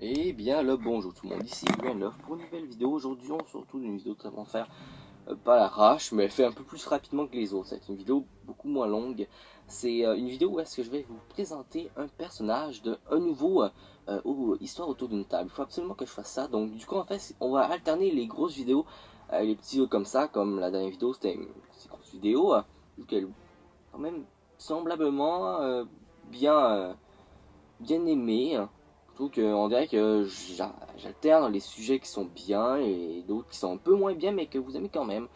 Et bien le bonjour tout le monde, ici Love pour une nouvelle vidéo. Aujourd'hui on se retrouve une vidéo que nous allons faire pas à l'arrache, mais elle fait un peu plus rapidement que les autres. C'est une vidéo beaucoup moins longue. C'est une vidéo où est-ce que je vais vous présenter un personnage de un nouveau histoire autour d'une table. Il faut absolument que je fasse ça. Donc du coup en fait on va alterner les grosses vidéos, les petits vidéos comme ça, comme la dernière vidéo c'était une grosse vidéo, vu qu'elle quand même semblablement bien aimée. Je trouve qu'on dirait que j'alterne les sujets qui sont bien et d'autres qui sont un peu moins bien mais que vous aimez quand même.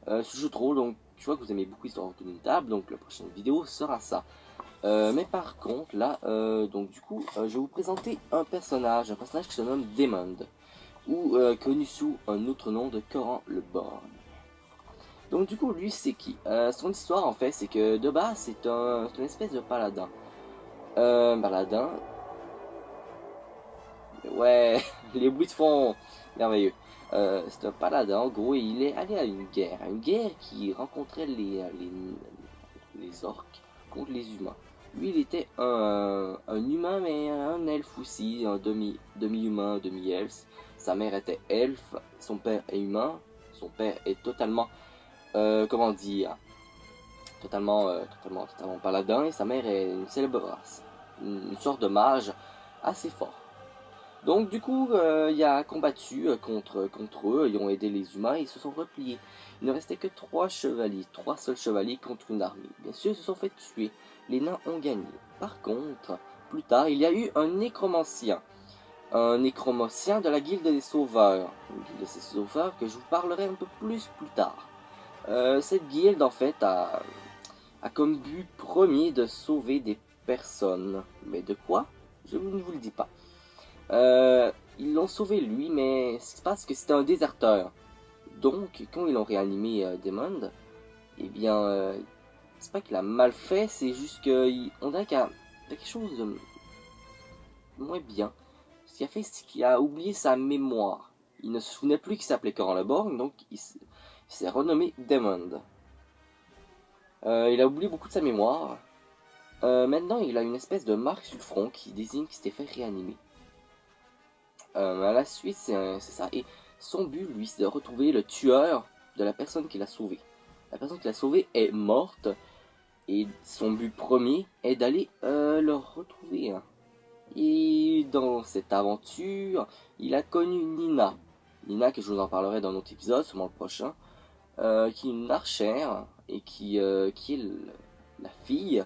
Ce jeu de rôle, donc je vois que vous aimez beaucoup Histoire autour d'une table, donc la prochaine vidéo sera ça. Mais par contre là, donc du coup, je vais vous présenter un personnage qui se nomme Demond, ou connu sous un autre nom de Coran le Born. Donc du coup lui c'est qui? Son histoire en fait c'est que de base c'est une espèce de paladin. Paladin. Ouais, les bruits de fond, merveilleux. C'est un paladin, en gros, et il est allé à une guerre qui rencontrait les orques contre les humains. Lui, il était un humain, mais un elfe aussi, un demi-humain, demi-elfe. Sa mère était elfe, son père est humain, son père est totalement, comment dire, totalement paladin, et sa mère est une célèbre race, une sorte de mage assez fort. Donc du coup, il a combattu contre eux, ils ont aidé les humains et ils se sont repliés. Il ne restait que 3 chevaliers, 3 seuls chevaliers contre une armée. Bien sûr, ils se sont fait tuer, les nains ont gagné. Par contre, plus tard, il y a eu un nécromancien de la guilde des sauveurs. Une guilde des sauveurs que je vous parlerai un peu plus tard. Cette guilde, en fait, a comme but premier de sauver des personnes. Mais de quoi? Je ne vous le dis pas. Ils l'ont sauvé lui, mais ce qui se passe, c'est que c'était un déserteur. Donc, quand ils l'ont réanimé Desmond, eh bien, c'est pas qu'il a mal fait, c'est juste qu'on dirait qu'il y a quelque chose de moins bien. Ce qu'il a fait, c'est qu'il a oublié sa mémoire. Il ne se souvenait plus qu'il s'appelait Coran Leborg, donc il s'est renommé Desmond. Il a oublié beaucoup de sa mémoire. Maintenant, il a une espèce de marque sur le front qui désigne qu'il s'était fait réanimer. À la suite, c'est ça. Et son but, lui, c'est de retrouver le tueur de la personne qui l'a sauvé. La personne qui l'a sauvé est morte. Et son but premier est d'aller le retrouver. Et dans cette aventure, il a connu Nina. Nina, que je vous en parlerai dans un autre épisode, sûrement le prochain. Qui est une archère et qui est la fille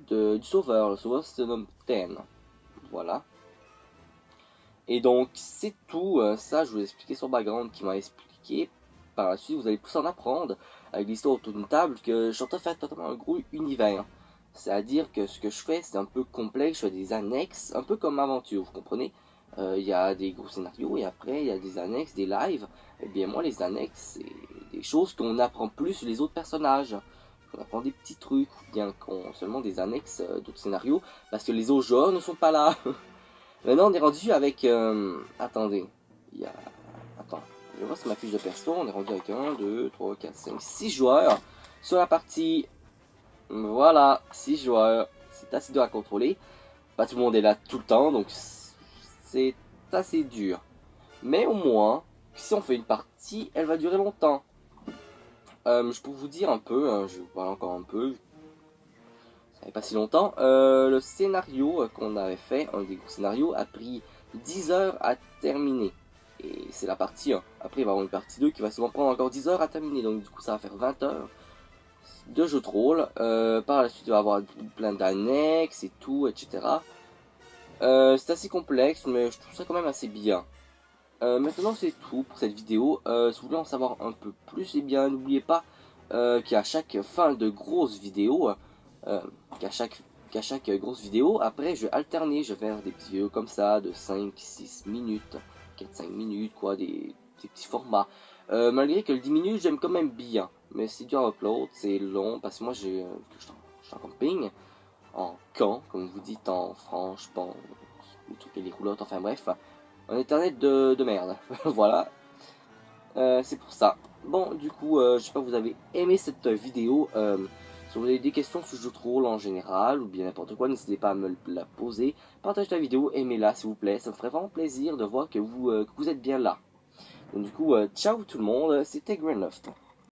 du sauveur. Le sauveur se nomme Ten. Voilà. Et donc, c'est tout. Ça, je vous ai expliqué son background qui m'a expliqué. Par la suite, vous allez plus en apprendre avec l'histoire autour d'une table que je suis en train de faire totalement un gros univers. C'est-à-dire que ce que je fais, c'est un peu complexe. Je fais des annexes, un peu comme aventure, vous comprenez? Il y a des gros scénarios et après, il y a des annexes, des lives. Et bien, moi, les annexes, c'est des choses qu'on apprend plus sur les autres personnages. On apprend des petits trucs, ou bien qu'on seulement des annexes d'autres scénarios, parce que les autres joueurs ne sont pas là. Maintenant, on est rendu avec... attendez. Il y a... Attends. Je vois sur ma fiche de perso. On est rendu avec 1, 2, 3, 4, 5, 6 joueurs. Sur la partie... Voilà, 6 joueurs. C'est assez dur à contrôler. Pas tout le monde est là tout le temps, donc c'est assez dur. Mais au moins, si on fait une partie, elle va durer longtemps. Je peux vous dire un peu, je vais vous parler encore un peu, ça fait pas si longtemps. Le scénario qu'on avait fait, un des gros scénarios, a pris 10 heures à terminer. Et c'est la partie 1. Après, il va y avoir une partie 2 qui va souvent prendre encore 10 heures à terminer. Donc, du coup, ça va faire 20 heures de jeu de rôle. Par la suite, il va y avoir plein d'annexes et tout, etc. C'est assez complexe, mais je trouve ça quand même assez bien. Maintenant, c'est tout pour cette vidéo. Si vous voulez en savoir un peu plus, eh bien, n'oubliez pas qu'à chaque fin de grosse vidéo, euh, qu'à chaque, qu'à chaque grosse vidéo, après, je vais alterner. Je vais faire des petites vidéos comme ça, de 5-6 minutes, 4-5 minutes, quoi, des petits formats. Malgré que le 10 minutes, j'aime quand même bien. Mais c'est dur à upload, c'est long, parce que moi, je suis en camping, en camp, comme vous dites en France, je pense, les trucs et les roulottes, enfin bref. Un internet de merde. Voilà. C'est pour ça. Bon, du coup, j'espère que vous avez aimé cette vidéo. Si vous avez des questions sur le jeu de rôle en général, ou bien n'importe quoi, n'hésitez pas à me la poser. Partagez la vidéo, aimez-la s'il vous plaît, ça me ferait vraiment plaisir de voir que vous êtes bien là. Donc du coup, ciao tout le monde, c'était Grandloft.